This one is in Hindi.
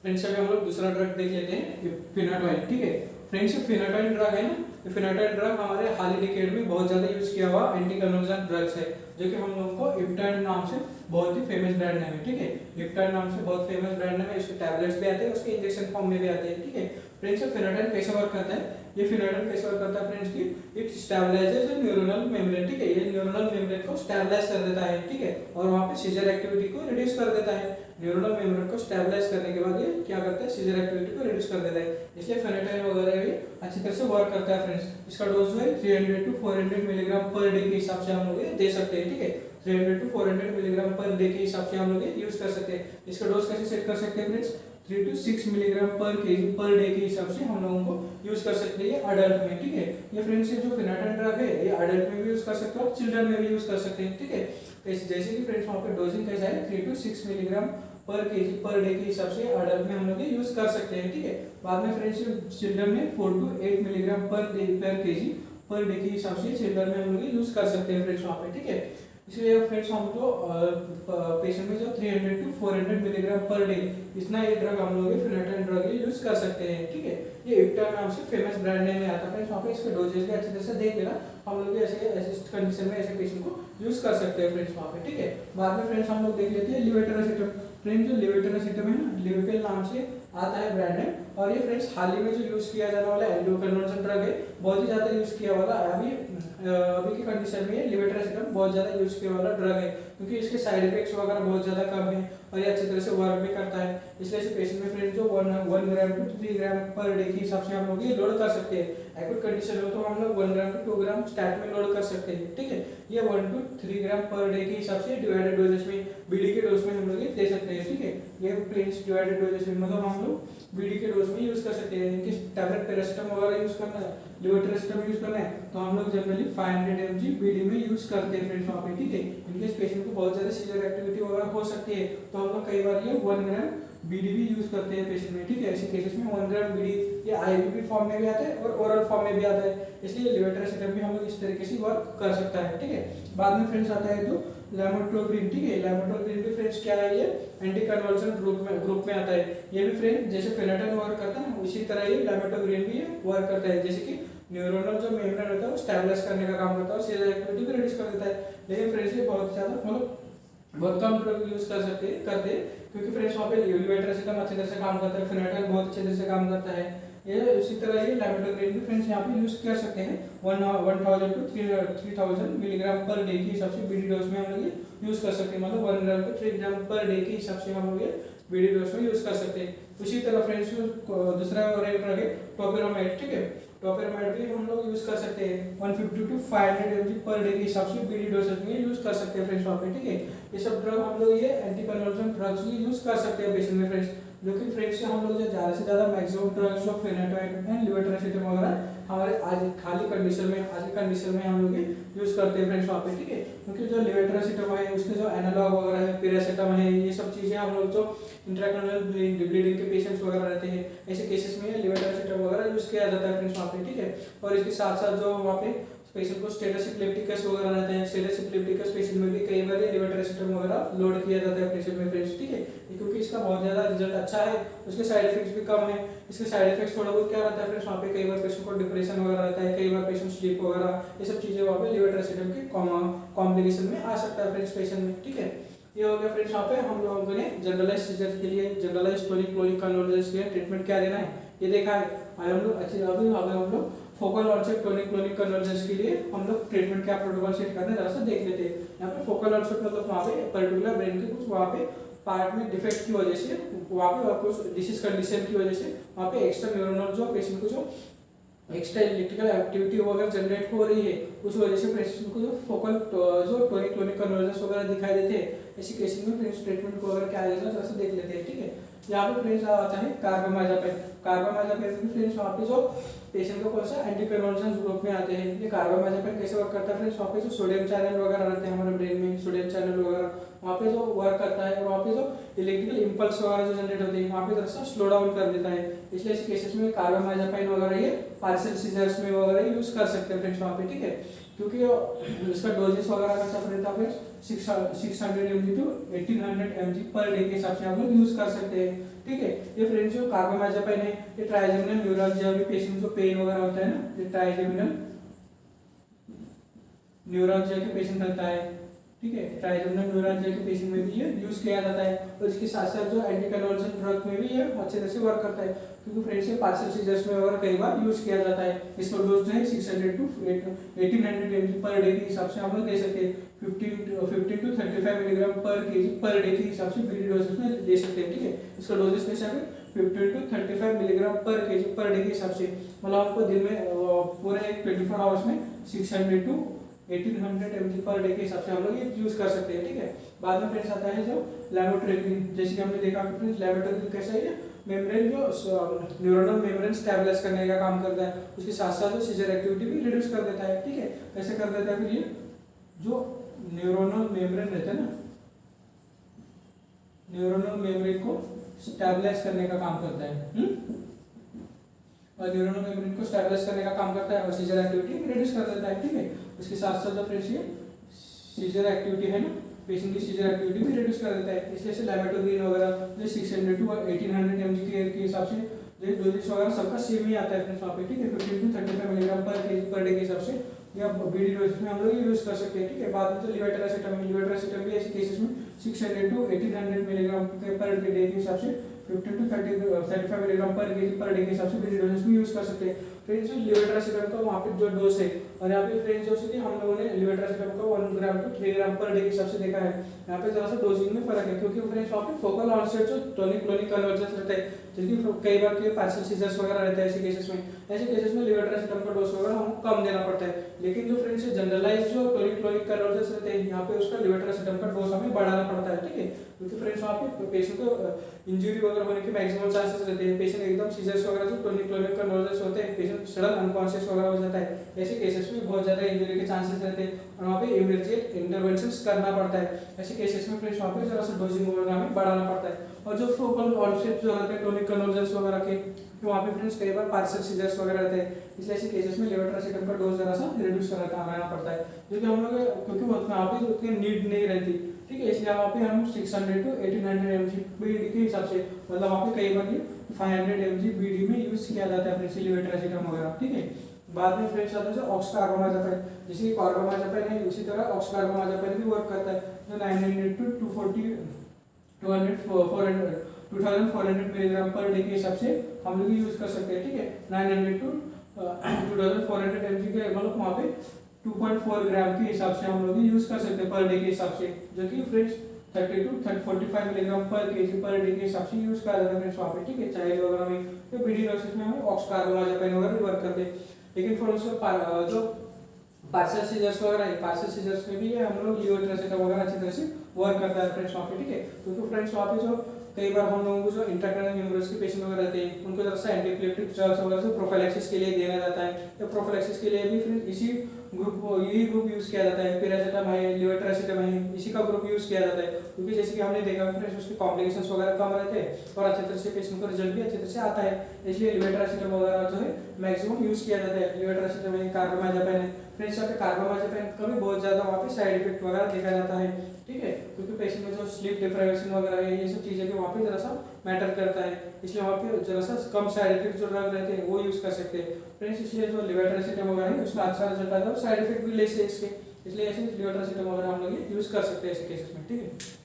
फ्रेंड्स अभी हम लोग दूसरा ड्रग देख लेते हैं, फिनाटोइन। ठीक है फ्रेंड्स, फिनाटोइन ड्रग है ना, फिनाटोइन ड्रग हमारे हाल ही डिकेड में बहुत ज़्यादा यूज किया हुआ एंटी कन्वर्जन ड्रग्स है, जो कि हम लोगों को इप्टाइन नाम से बहुत ही फेमस ब्रांड नेम है। ठीक है, इप्टाइन नाम से बहुत फेमस ब्रांड नेम है। इसके टैबलेट्स भी आते हैं, उसके इंजेक्शन फॉर्म में भी आते हैं। ठीक है फ्रेंड्स, फिनाटोइन कैसे वर्क करता है, ये फिनाटोइन कैसे वर्क करता है फ्रेंड्स की, इट स्टेबलाइजेस न्यूरोनल मेम्ब्रेन। ठीक है, ये न्यूरोनल मेम्ब्रेन को स्टेबलाइज कर देता है। ठीक है, और वहाँ पे सीजर एक्टिविटी को रिड्यूस कर देता है। न्यूरोनल मेम्ब्रेन को स्टेबलाइज करने के बाद ये क्या करता है, सीजर एक्टिविटी को रिड्यूस कर देता है। इसलिए फेनाटाइन वगैरह भी अच्छी तरह से वर्क करता है फ्रेंड्स। इसका डोज जो है 300 to 400 मिलीग्राम पर डे के हिसाब से हम लोग ये दे सकते हैं। ठीक है, 300 to 400 मिलीग्राम पर डे के हिसाब से हम लोग ये यूज कर सकते हैं। इसका डोज कैसे सेट कर सकते हैं फ्रेंड्स, 3 to 6 मिलीग्राम पर केजी पर डे के हिसाब से हम लोगों को यूज कर सकते हैं अडल्ट में। ठीक है, ये फ्रेंड्स ये जो फिनाटाइन ड्रग है ये अडल्ट में भी यूज कर सकते हो और चिल्ड्रन में भी यूज कर सकते हैं। ठीक है, जैसे कि फ्रेंड्स वहाँ पे डोजिंग कैसा है, 3 to 6 मिलीग्राम पर केजी पर डे के हिसाब से अडल्ट में हम लोग यूज कर सकते हैं। ठीक है, बाद में फ्रेंड्स चिल्ड्रन में 4 to 8 मिलीग्राम पर केजी पर डे के हिसाब से चिल्ड्रन में हम लोग यूज कर सकते हैं फ्रेंड्स वहाँ पे। ठीक है, इसलिए फ्रेंड्स हम जो पेशेंट में जो 300 to 400 मिलीग्राम पर डे इतना ये ड्रग हम लोग फिनाटाइन ड्रग यूज कर सकते हैं। ठीक है, ये इप्टाइन नाम से फेमस ब्रांड नेम में आता है फ्रेंड्स। वहाँ पे इसके डोजेज भी अच्छी तरह से देख लेना, हम लोग ऐसे कंडीशन में ऐसे पेशेंट को यूज कर सकते हैं फ्रेंड्स वहाँ पे। ठीक है, बाद में फ्रेंड्स हम लोग देख लेते हैं लेवेटिरासिटम। फ्रेंड्स जो लेवेटिरासिटम है ना, लेविकल नाम से आता है ब्रांड नेम, और ये फ्रेंड्स हाल ही में जो यूज किया जाने वाला एंटी कन्वर्जन ड्रग है, बहुत ही ज्यादा यूज किया वाला अभी की कंडीशन में लेवेटिरासिटम बहुत ज्यादा यूज किया वाला ड्रग है, क्योंकि इसके साइड इफेक्ट्स वगैरह बहुत ज्यादा कम है और ये अच्छी तरह से वर्क भी करता है। इसलिए इस पेशेंट में फ्रेंड्स जो 1 ग्राम to 3 ग्राम पर डे के हिसाब से हम लोग ये लोड कर सकते हैं। एक्यूट कंडीशन हो तो हम लोग 1 ग्राम to 2 ग्राम स्टार्ट में लोड कर सकते हैं। ठीक है, ये 1 to 3 ग्राम पर डे के हिसाब से डिवाइडेड डोजेस में बीडी के डोज में हम लोग ये दे सकते हैं। ठीक है, ये प्लेन्स डिवाइडेड डोजेस में मतलब हम लोग बीडी के डोज में यूज कर सकते हैं। इनके टैबलेट पैरासिटामोल वगैरह यूज करना है, लेवेटिरासिटम यूज करना है तो हम लोग जनरली 500 mg बीडी में यूज करते हैं फ्रेंड्स वहाँ पे। ठीक है, इनकेस पेशेंट को बहुत ज्यादा सीजर एक्टिविटी वगैरह हो सकती है तो हम लोग कई बार ये 1 ग्राम बीडी भी यूज करते हैं पेशेंट में। ठीक है, ऐसे केसेस में 1 ग्राम बीडी ये आईवी फॉर्म में भी आता है और ओरल फॉर्म में भी आता है, इसलिए लेवेटिरासिटम भी हम लोग इस तरीके से वर्क कर सकता है। ठीक है, बाद में फ्रेंड्स आता है तो लैमोट्रोप्रिन। ठीक है, लैमोट्रोप्रिन भी फ्रेंड्स क्या है, ये एंटी कन्वर्जन ग्रुप में आता है। ये भी फ्रेंड्स जैसे फेनाटाइन वर्क करता है ना, उसी तरह ये लैमोट्रोप्रिन भी वर्क करता है। जैसे कि न्यूरोनल जो मेम्ब्रेन होता है वो स्टेबलाइज करने का काम करता है और सीजर एक्टिविटी भी रिड्यूस कर देता है। लेकिन फ्रेंड्स ये बहुत ज्यादा मतलब बहुत कम ड्रग यूज करते हैं क्योंकि फ्रेंड्स वहाँ पे लेवेटिरासिटम अच्छी तरह से काम करता है, फिनाटाइन बहुत अच्छी तरह से काम करता है। ये उसी तरह ये लैमोट्रोप्रिन भी फ्रेंड्स यहाँ पे यूज कर सकते हैं 1000 to 3000 मिलीग्राम पर डे के हिसाब से बीडी डोज में हम लोग यूज कर सकते हैं। मतलब 1 ग्राम to 3 ग्राम पर डे के हिसाब से हम लोग ये बीडी डोज में यूज कर सकते हैं। उसी तरह फ्रेंड्स दूसरा ड्रग है टोपिरामाइड। ठीक है, टोपिरामाइड भी हम लोग यूज कर सकते हैं 150 to 500 mg पर डे के हिसाब से बीडी डोसेज में यूज कर सकते हैं फ्रेंड्स वहाँ पे। ठीक है, ये सब ड्रग हम लोग ये एंटी कन्वर्जन ड्रग्स भी यूज कर सकते हैं पेशेंट में फ्रेंड्स, जो कि फ्रेंड्स हम लोग जो ज़्यादा से ज़्यादा मैक्सिमम ड्रग्स जो फेनाटाइन एंड लेवेटिरासिटम वगैरह हमारे आज की कंडीशन में हम लोग यूज करते हैं फ्रेंड्स वहाँ पे। ठीक है, क्योंकि जो लेवेटिरासिटम है उसके जो एनालॉग वगैरह है, पैरासिटामोल है, ये सब चीज़ें हम लोग जो इंट्राक्रैनियल ब्लीडिंग के पेशेंट्स वगैरह रहते हैं ऐसे केसेस में लेवेटिरासिटम वगैरह यूज किया जाता है फ्रेंड्स वहाँ पे। ठीक है, और इसके साथ साथ जो वहाँ पे पेशेंट को स्टेटस इपिलेप्टिकस वगैरह रहते हैं, स्टेटस इपिलेप्टिकस पेशेंट में भी कई बार ये लेवेटिरासिटम वगैरह लोड किया जाता है पेशेंट में फ्रेंड्स। ठीक है, क्योंकि इसका बहुत ज़्यादा रिजल्ट अच्छा है, उसके साइड इफेक्ट्स भी कम है। इसके साइड इफेक्ट्स थोड़ा बहुत क्या रहता है फ्रेंड्स वहाँ पे, कई बार पेशेंट को डिप्रेशन वगैरह रहता है, कई बार पेशेंट स्लीप वगैरह, ये सब चीज़ें वहाँ पे लेवेटिरासिटम के कॉम्प्लिकेशन में आ सकता है फ्रेंड्स पेशेंट में। ठीक है, ये हो गया फ्रेंड्स वहाँ पे हम लोगों ने जनरलाइज सीजर के लिए, जनरलाइज टोनिक क्लोनिक कन्वर्जेंस के लिए ट्रीटमेंट क्या देना है ये देखा है। हम लोग अभी हम लोग focal onset tonic clonic convergence के लिए हम लोग ट्रीटमेंट क्या प्रोटोकॉल सेट करते हैं जरा सा देख लेते हैं। यहाँ पे फोकल ऑनसेट मतलब वहाँ पे पर्टिकुलर ब्रेन के कुछ वहाँ पे पार्ट में डिफेक्ट की वजह से, वहाँ पे कुछ डिसीज कंडीशन की वजह से वहाँ पे एक्स्ट्रा न्यूरोनल जो पेशेंट को जो एक्स्ट्रा इलेक्ट्रिकल एक्टिविटी वगैरह जनरेट हो रही है उस वजह से पेशेंट को जो फोकल जो टोनिक क्लोनिक कन्वर्जेंस वगैरह दिखाई देते हैं, ऐसी केसेस में फ्रेंड्स ट्रीटमेंट को अगर क्या आएगा जरा सा देख लेते हैं। ठीक है, यहाँ पे फ्रेंड्स आता है कार्बामाज़ेपाइन। कार्बामाज़ेपाइन फ्रेंड्स वहाँ पे जो पेशेंट को कौन सा एंटी कन्वर्जन ग्रुप में आते हैं। ये कार्बामाज़ेपाइन कैसे वर्क करता है फ्रेंड्स, वहाँ पे जो सोडियम चैनल वगैरह रहते हैं हमारे ब्रेन में, सोडियम चैनल वगैरह वहाँ पे जो वर्क करता है, वहाँ पे जो इलेक्ट्रिकल इंपल्स वगैरह जो जनरेट होते हैं वहाँ पे थोड़ा सा स्लो डाउन कर देता है। इसलिए इस केसेस में कार्बामाज़ेपाइन वगैरह ये पार्शियल सीजर्स में वगैरह यूज कर सकते हैं फ्रेंड्स वहाँ पे। ठीक है, क्योंकि इसका डोजेस वगैरह का सब रहता है 600 mg to 1800 mg per day के हिसाब से हम लोग यूज कर सकते हैं। ठीक है। ये फ्रेंड्स जो कार्बामाज़ेपाइन है ये ट्राइजेमिनल न्यूरॉलजिया में पेशेंट को पेन वगैरह होता है ना, ये ट्राइजेमिनल न्यूरॉलजिया के पेशेंट रहता है, ठीक है। ट्राइजेमिनल न्यूरॉलजिया के पेशेंट में भी ये यूज किया जाता है और इसके साथ साथ जो एंटी कन्वर्जन ड्रग में भी ये अच्छे तरह से वर्क करता है, क्योंकि फ्रेंड्स ये पार्शियल सीजर्स में और कई बार यूज किया जाता है। इसका डोज जो है 600 टू 1800 mg पर डे के हिसाब से हम लोग दे सकते हैं। 15 to 35 मिलीग्राम पर केजी पर डे के हिसाब से बीडी डोजेस में दे सकते हैं, ठीक है। इसका डोजेस कैसा है 15 to 35 मिलीग्राम पर केजी पर डे के हिसाब से, मतलब आपको दिन में पूरे 24 आवर्स में 600 टू 1800 mg पर डे के हिसाब से हम लोग ये यूज कर सकते हैं, ठीक है। बाद में फ्रेंड्स आता है जो लैमोट्रेगिन, जैसे कि हमने देखा फ्रेंड्स लैमोट्रेगिन कैसा है, मेम्ब्रेन जो न्यूरोनल मेम्ब्रेन स्टेबलाइज करने का काम करता है, उसके साथ साथ जो सीजर एक्टिविटी भी रिड्यूस कर देता है, ठीक है। कैसे कर देता है फिर ये जो न्यूरोनल मेम्ब्रेन रहता है ना, न्यूरोनल मेम्ब्रेन को स्टेबलाइज करने का काम करता है, और न्यूरोनल मेम्ब्रेन को स्टेबलाइज करने का काम करता है और सीजर एक्टिविटी रिड्यूस कर देता है, ठीक है। उसके साथ साथ जो फ्रेंड्स ये सीजर एक्टिविटी है ना, पेशेंट की सीजर एक्टिविटी भी रिड्यूस कर देता है, इसलिए से लैमोट्रेगिन वगैरह जो 600 टू 1800 mg के हिसाब से जो डोजेस वगैरह सबका सेम ही आता है फ्रेंड्स वहाँ पे, ठीक है। 15 टू 35 मिलीग्राम पर केजी पर डे के हिसाब से या बीडी डोजेस में हम लोग ये यूज कर सकते हैं, ठीक है। बाद में जो लेवेटारासेटाम भी ऐसे केसेस में 600 टू 1800 मिलीग्राम पर डे के हिसाब से 15 टू 35 मिलीग्राम पर केजी पर डे के हिसाब से बीडी डोजेस में यूज कर सकते हैं। फ्रेंड्स जो लेवेटारासेटाम का वहाँ पे जो डोज है, और यहाँ पे फ्रेंड्स जो है हम लोगों ने लेवेटारासेटाम का 1 ग्राम टू 3 ग्राम पर डे के हिसाब से देखा है। यहाँ पे जरा सा डोजिंग में फर्क है, क्योंकि फ्रेंड्स वहाँ पे फोकल ऑनसेट जो टोनिक क्लोनिक कन्वर्जेंस रहता है, जिसकी कई बार के पार्शियल सीजर्स वगैरह रहते हैं ऐसे केसेस में लेवेटारासेटाम का डोज वगैरह हमको कम देना पड़ता है। लेकिन जो फ्रेंड्स जनरलाइज जो टोनिक क्लोनिक कन्वर्जेंस रहते हैं, यहाँ पे उसका लेवेटारासेटाम का डोज हमें बढ़ाना पड़ता है, ठीक है। क्योंकि फ्रेंड्स वहाँ पे पेशेंट को इंजरी वगैरह होने के मैक्सिमम चांसेस रहते हैं, पेशेंट एकदम सीजर्स वगैरह जो टोनिक क्लोनिक कन्वर्जेंस होते हैं, पेशेंट सडन अनकॉन्शियस वगैरह हो जाता है, ऐसे केसेस में बहुत ज्यादा इंजरी के चांसेस रहते हैं और वहाँ पे इमीडिएट इंटरवेंशंस करना पड़ता है। ऐसे केसेस में फ्रेंड्स वहाँ पे जरा सा डोजिंग वगैरह हमें बढ़ाना पड़ता है। और जो फोकल ऑनसेट जो रहते हैं टोनिक कन्वर्जेंस वगैरह के, तो वहाँ पे फ्रेंड्स कई बार पार्शियल सीजर्स वगैरह रहते हैं, इसलिए ऐसे केसेस में लेवेटारासेटाम का डोज जरा सा रिड्यूस करना पड़ता है, क्योंकि हम लोग क्योंकि वहाँ पे उतनी नीड नहीं रहती, ठीक है। इसलिए वहाँ पे हम 600 टू 1800 mg बीडी के हिसाब से, मतलब वहाँ पे कई बार 500 mg बीडी में यूज किया जाता है फ्रेंड्स लेवेटारासेटाम वगैरह, ठीक है। बाद में फ्रेंड्स आता है ऑक्स कार्बामाज़ेपाइन, जैसे कि कार्बामाज़ेपाइन है उसी तरह ऑक्स कार्बामाज़ेपाइन भी वर्क करता है, जो 900 टू 2400 मिलीग्राम पर डे के हिसाब से हम लोग यूज कर सकते हैं, ठीक है। 900 टू 2400 mg के मतलब वहाँ पे 2.4 ग्राम के हिसाब से हम लोग यूज कर सकते हैं पर डे के हिसाब से, जो कि फ्रेंड्स 30 टू 45 मिलीग्राम पर केजी पर डे के हिसाब से यूज करा जाता है फ्रेंड्स वहाँ पे, ठीक है। चाइल्ड वगैरह में तो बीडी डोसेस में हम ऑक्स कार्बामाज़ेपाइन वगैरह भी वर्क करते हैं। लेकिन फ्रेंड्स जो पार्शियल सीजर्स वगैरह है, पार्शियल सीजर्स में भी हम लोग लेवेटारासेटाम वगैरह अच्छी तरह से वर्क करता है फ्रेंड्स वहाँ पे, ठीक है। क्योंकि फ्रेंड्स वहाँ पे जो कई बार हम लोगों को जो इंट्राक्रैनियल ह्यूमरस के पेशेंट वगैरह रहते हैं, उनको जरा सा एंटीएपिलेप्टिक ड्रग्स वगैरह से प्रोफिलैक्सिस के लिए देना जाता है, तो प्रोफिलैक्सिस के लिए भी फिर यही ग्रुप यूज किया जाता है, पैरासिटाम है, लेवेटारासेटाम है, इसी का ग्रुप यूज किया जाता है, क्योंकि जैसे कि हमने देखा फ्रेंड्स उसके कॉम्प्लिकेशंस वगैरह कम रहते हैं और अच्छी तरह से पेशेंट को रिजल्ट भी अच्छी तरह से आता है, इसलिए लेवेटारासेटाम वगैरह जो है मैक्सिमम यूज किया जाता है। लेवेटारासेटाम है, कार्बामाज़ेपाइन है फ्रेंड्स, यहाँ पे कार्बामाज़ेपाइन का भी बहुत ज्यादा वहाँ पे साइड इफेक्ट वगैरह देखा जाता है, ठीक है। क्योंकि पेशेंट में जो स्लीप डिप्राइवेशन वगैरह है, ये सब चीजें भी वहाँ पे जरा सा मैटर करता है, इसलिए वहाँ पे जरा सा कम साइड इफेक्ट जो ड्रग रहते हैं वो यूज कर सकते हैं फ्रेंड्स। इसलिए जो लेवेटारासेटाम वगैरह है उसका अच्छा रिजल्ट आता है और साइड इफेक्ट भी लेस है इसके, इसलिए ऐसे लेवेटारासेटाम वगैरह हम लोग यूज कर सकते हैं ऐसे केसेस में, ठीक है।